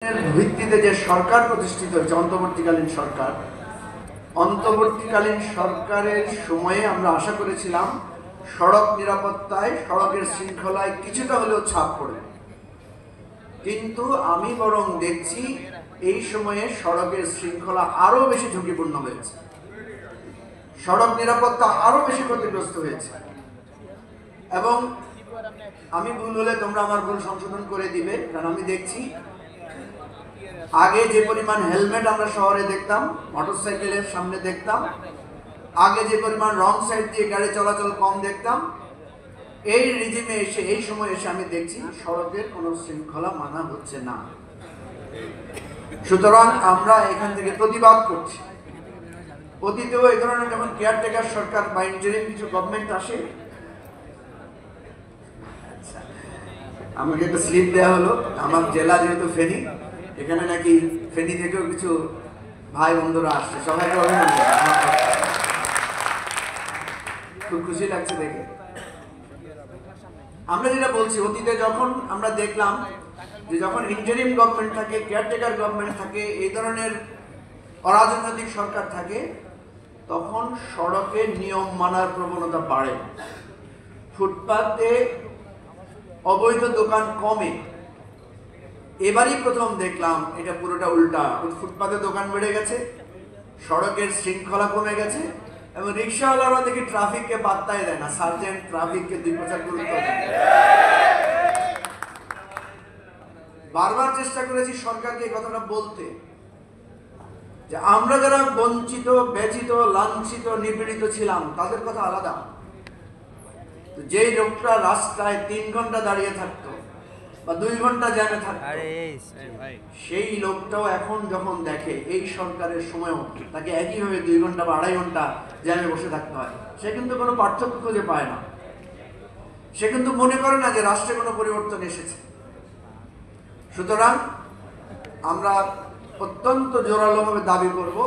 ভিত্তিতে যে সরকার প্রতিষ্ঠিত হয়েছে অন্তর্বর্তীকালীন সরকারের সময়ে আমরা আশা করেছিলাম সড়ক নিরাপত্তায়, সড়কের শৃঙ্খলায় কিছুটা হলেও ছাপ পড়বে, কিন্তু আমি বরং দেখছি এই সময়ে সড়কের শৃঙ্খলা আরো বেশি ঝুঁকিপূর্ণ হয়েছে, সড়ক নিরাপত্তা আরো বেশি ক্ষতিগ্রস্ত হয়েছে। এবং আমি ভুল হলে তোমরা আমার ভুল সংশোধন করে দিবে, কারণ আমি দেখছি আগে যে পরিমাণ হেলমেট আমরা শহরে দেখতাম, মোটরসাইকেলের সামনে দেখতাম, আগে যে পরিমাণ রং সাইড দিয়ে গাড়ি চলাচল কম দেখতাম, এই রিজিমে এসে, এই সময় এসে আমি দেখছি সড়কের কোনো শৃঙ্খলা মানা হচ্ছে না। সুতরাং আমরা এখান থেকে প্রতিবাদ করছি। অতীতেও এই ধরনের যখন কেয়ারটেকার সরকার বা ইন্টারিম কিছু গভর্নমেন্ট আসে, আমাকে একটা স্লিপ দেওয়া হলো, আমার জেলা যেহেতু ফেনী, এখানে নাকি ফেনী থেকেও কিছু ভাই বন্ধুরা আসছে, সবাইকে অভিনন্দন। খুব খুশি লাগছে দেখে। আমরা যেটা বলছি, অতীতে যখন আমরা দেখলাম যে যখন ইন্টারিম গভর্নমেন্ট থাকে, কেয়ারটেকার গভর্নমেন্ট থাকে, এই ধরনের অরাজনৈতিক সরকার থাকে, তখন সড়কে নিয়ম মানার প্রবণতা বাড়ে, ফুটপাতে অবৈধ দোকান কমে। এবারই প্রথম দেখলাম এটা পুরোটা উল্টা, ফুটপাতে দোকান বেড়ে গেছে, সড়কের শৃঙ্খলা কমে গেছে, এবং রিক্সাওয়ালারা দেখি ট্রাফিককে পাত্তাই দেয় না, সার্জেন্ট ট্রাফিককে 2 পয়সা গুরুত্ব দেয়। বারবার চেষ্টা করেছি সরকারকে এই কথাটা বলতে, যে আমরা যারা বঞ্চিত, ব্যথিত, লাঞ্ছিত, নিপীড়িত ছিলাম তাদের কথা আলাদা। যেই লোকটা রাস্তায় 3 ঘন্টা দাঁড়িয়ে থাকতো বা 2 ঘন্টা জ্যামে থাকতো, সেই লোকটাও এখন যখন দেখে এই সরকারের সময়ও তাকে একইভাবে 2 ঘন্টা বা 2.5 ঘন্টা জ্যামে বসে থাকতে হয়, সে কিন্তু কোনো পার্থক্য খুঁজে পায় না। সে কিন্তু মনে করে না যে রাষ্ট্রে কোনো পরিবর্তন এসেছে। সুতরাং আমরা অত্যন্ত জোরালোভাবে দাবি করব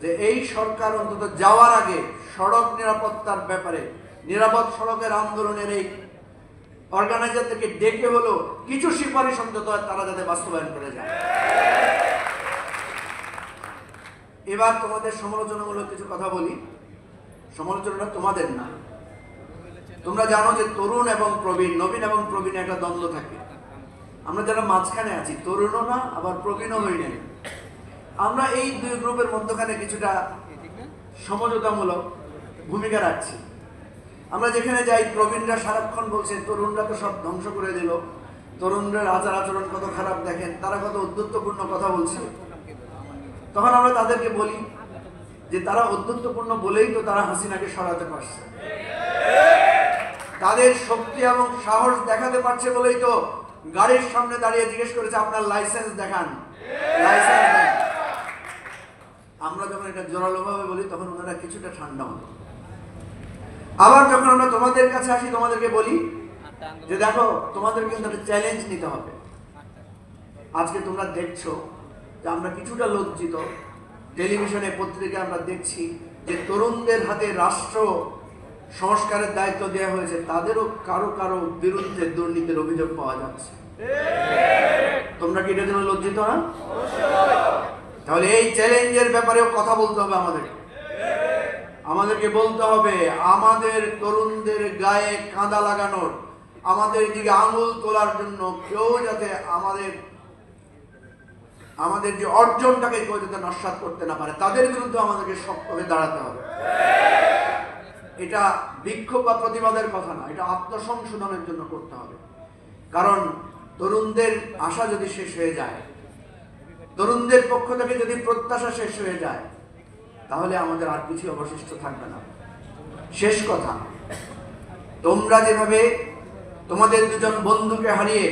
যে এই সরকার অন্তত যাওয়ার আগে সড়ক নিরাপত্তার ব্যাপারে, নিরাপদ সড়কের আন্দোলনের এই অর্গানাইজারদেরকে ডেকে হলো কিছু সুপারিশ অন্তত তারা যাতে বাস্তবায়ন করে যায়। এবার তোমাদের সমালোচনামূলক কিছু কথা বলি। সমালোচনাটা তোমাদের না। তোমরা জানো যে তরুণ এবং প্রবীণ, নবীন এবং প্রবীণ একটা দ্বন্দ্ব থাকে। আমরা যারা মাঝখানে আছি, তরুণও না আবার প্রবীণও হই নাই, আমরা এই 2 গ্রুপের মধ্যখানে কিছুটা সমঝোতামূলক ভূমিকা রাখছি। আমরা যেখানে যাই, প্রবীণরা সারাক্ষণ বলছে তরুণরা তো সব ধ্বংস করে দিল, তরুণদের আচার আচরণ কত খারাপ দেখেন, তারা কত উদ্ধত্তপূর্ণ কথা বলছে। তখন আমরা তাদেরকে বলি যে তারা উদ্ধত্তপূর্ণ বলেই তো তারা হাসিনাকে সরাতে পারছে, তাদের শক্তি এবং সাহস দেখাতে পারছে বলেই তো গাড়ির সামনে দাঁড়িয়ে জিজ্ঞেস করেছে আপনার লাইসেন্স দেখান, লাইসেন্স দেন। আমরা যখন এটা জোরালোভাবে বলি তখন ওনারা কিছুটা ঠান্ডা হন। আবার যখন আমরা তোমাদের কাছে আসি, তোমাদেরকে বলি যে দেখো, তোমাদের কিন্তু একটা চ্যালেঞ্জ নিতে হবে। আজকে তোমরা দেখছো যে আমরা কিছুটা লজ্জিত, টেলিভিশনে, পত্রিকায় আমরা দেখছি যে তরুণদের হাতে রাষ্ট্র সংস্কারের দায়িত্ব দেওয়া হয়েছে, তাদেরও কারো কারো বিরুদ্ধে দুর্নীতির অভিযোগ পাওয়া যাচ্ছে। তোমরা কি এটার জন্য লজ্জিত না? তাহলে এই চ্যালেঞ্জের ব্যাপারেও কথা বলতে হবে আমাদেরকে বলতে হবে আমাদের তরুণদের গায়ে কাঁদা লাগানোর, আমাদের দিকে আঙুল তোলার জন্য কেউ যাতে আমাদের যে অর্জনটাকে কেউ যাতে নস্যাৎ করতে না পারে, তাদের বিরুদ্ধে আমাদেরকে শক্তভাবে দাঁড়াতে হবে। এটা বিক্ষোভ বা প্রতিবাদের কথা না, এটা আত্মসংশোধনের জন্য করতে হবে। কারণ তরুণদের আশা যদি শেষ হয়ে যায়, তরুণদের পক্ষ থেকে যদি প্রত্যাশা শেষ হয়ে যায়, তাহলে আমাদের আর কিছু অবশিষ্ট থাকবে না। শেষ কথা, তোমরা যেভাবে তোমাদের 2 জন বন্ধুকে হারিয়ে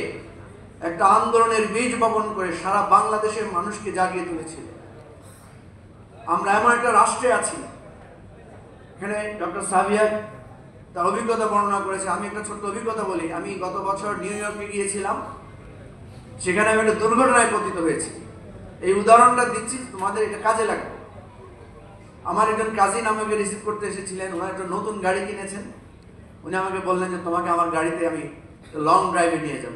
একটা আন্দোলনের বীজ বপন করে সারা বাংলাদেশের মানুষকে জাগিয়ে তুলেছিল, আমরা এমন একটা রাষ্ট্রে আছি। এখানে ডক্টর সাবিয়া তার অভিজ্ঞতা বর্ণনা করেছে, আমি একটা ছোট্ট অভিজ্ঞতা বলি। আমি গত বছর নিউ ইয়র্কে গিয়েছিলাম, সেখানে আমি একটা দুর্ঘটনায় পতিত হয়েছি। এই উদাহরণটা দিচ্ছি, তোমাদের এটা কাজে লাগবে। আমার একজন কাজিন আমাকে রিসিভ করতে এসেছিলেন, ওনার একটা নতুন গাড়ি কিনেছেন। উনি আমাকে বললেন যে তোমাকে আমার গাড়িতে আমি লং ড্রাইভে নিয়ে যাব।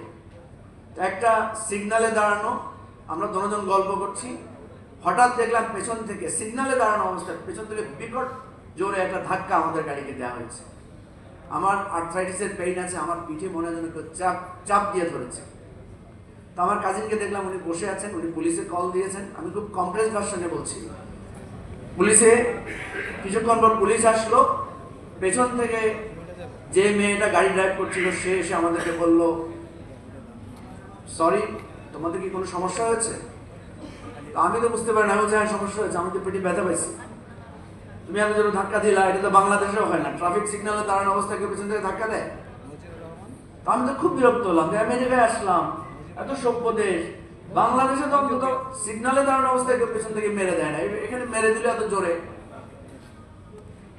একটা সিগনালে দাঁড়ানো, আমরা দুজন গল্প করছি, হঠাৎ দেখলাম পেছন থেকে সিগন্যালে দাঁড়ানো অবস্থায় পেছন থেকে বিকট জোরে একটা ধাক্কা আমাদের গাড়িকে দেওয়া হয়েছে। আমার আর্থ্রাইটিসের পেইন আছে, আমার পিঠে মনে হয় যেন চাপ চাপ দিয়ে ধরেছে। তো আমার কাজিনকে দেখলাম, উনি বসে আছেন, উনি পুলিশে কল দিয়েছেন। আমি খুব কমপ্লেক্স ভার্সনে বলছি। পুলিশে কিছুক্ষণ পর পুলিশ আসলো। পেছন থেকে যে মেয়েটা গাড়ি ড্রাইভ করছিল সে এসে আমাদেরকে বলল, সরি, তোমাদের কি কোনো সমস্যা হয়েছে? আমি তো বুঝতে পারি না। আমি বলছি, হ্যাঁ সমস্যা হয়েছে, আমি তো পেটে ব্যথা পাইছি। তুমি আমি যেন ধাক্কা দিলা, এটা তো বাংলাদেশেও হয় না। ট্রাফিক সিগন্যালে দাঁড়ানো অবস্থায় কেউ পেছন থেকে ধাক্কা দেয়? তো আমি তো খুব বিরক্ত হলাম যে আমেরিকায় আসলাম, এত সভ্য দেশ, বাংলাদেশে তো অন্তত সিগন্যালে দাঁড়ানো অবস্থায় কেউ পেছন থেকে মেরে দেয় না, এখানে মেরে দিলে এত জোরে।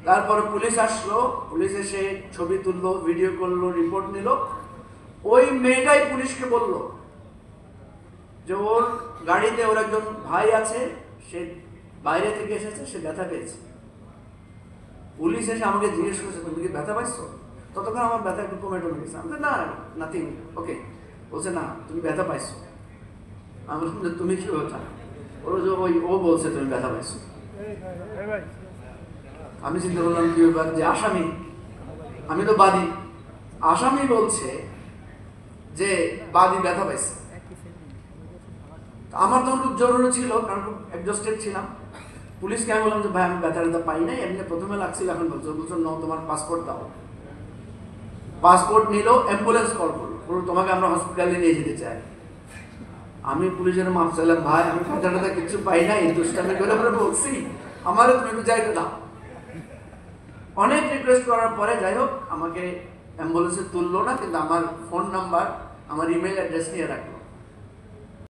তারপরে পুলিশ আসলো, পুলিশ এসে ছবি তুললো, ভিডিও করলো, রিপোর্ট নিল। ওই মেয়েটাই পুলিশকে বলল যে ওর গাড়িতে ওর একজন ভাই আছে, সে বাইরে থেকে এসেছে, সে ব্যথা পেয়েছে। পুলিশ এসে আমাকে জিজ্ঞেস করেছে, তুমি কি ব্যথা পাইছো? ততক্ষণ আমার ব্যথা একটু কমে গেছে। আমি না, নাথিং, ওকে। বলছে না, তুমি ব্যথা পাইছো। আমি বললাম যে তুমি কি ব্যথা? ও বলছে তুমি ব্যথা পাইছো। আমি চিন্তা করলাম কি ব্যাপার, যে আসামি, আমি তো বাদী, আসামি বলছে যে বাদী ব্যথা পাইছে। আমার তখন খুব জরুরি ছিল, কারণ খুব অ্যাডজাস্টেড ছিলাম। পুলিশকে আমি বললাম যে ভাই আমি ব্যথা পাই নাই, এমনি প্রথমে লাগছিল, এখন বলছো তোমার পাসপোর্ট দাও। পাসপোর্ট নিল, অ্যাম্বুলেন্স কল করলো, তোমাকে আমরা হসপিটালে নিয়ে যেতে চাই। আমি পুলিশের মাপ চাইলাম, ভাই আমি ব্যথা কিছু পাই নাই, দুষ্টামি করে আমরা বলছি, আমারও তুমি একটু যাইতে দাও। অনেক রিকোয়েস্ট করার পরে যাই হোক আমাকে অ্যাম্বুলেন্সে তুললো না, কিন্তু আমার ফোন নাম্বার, আমার ইমেল অ্যাড্রেস নিয়ে রাখলো।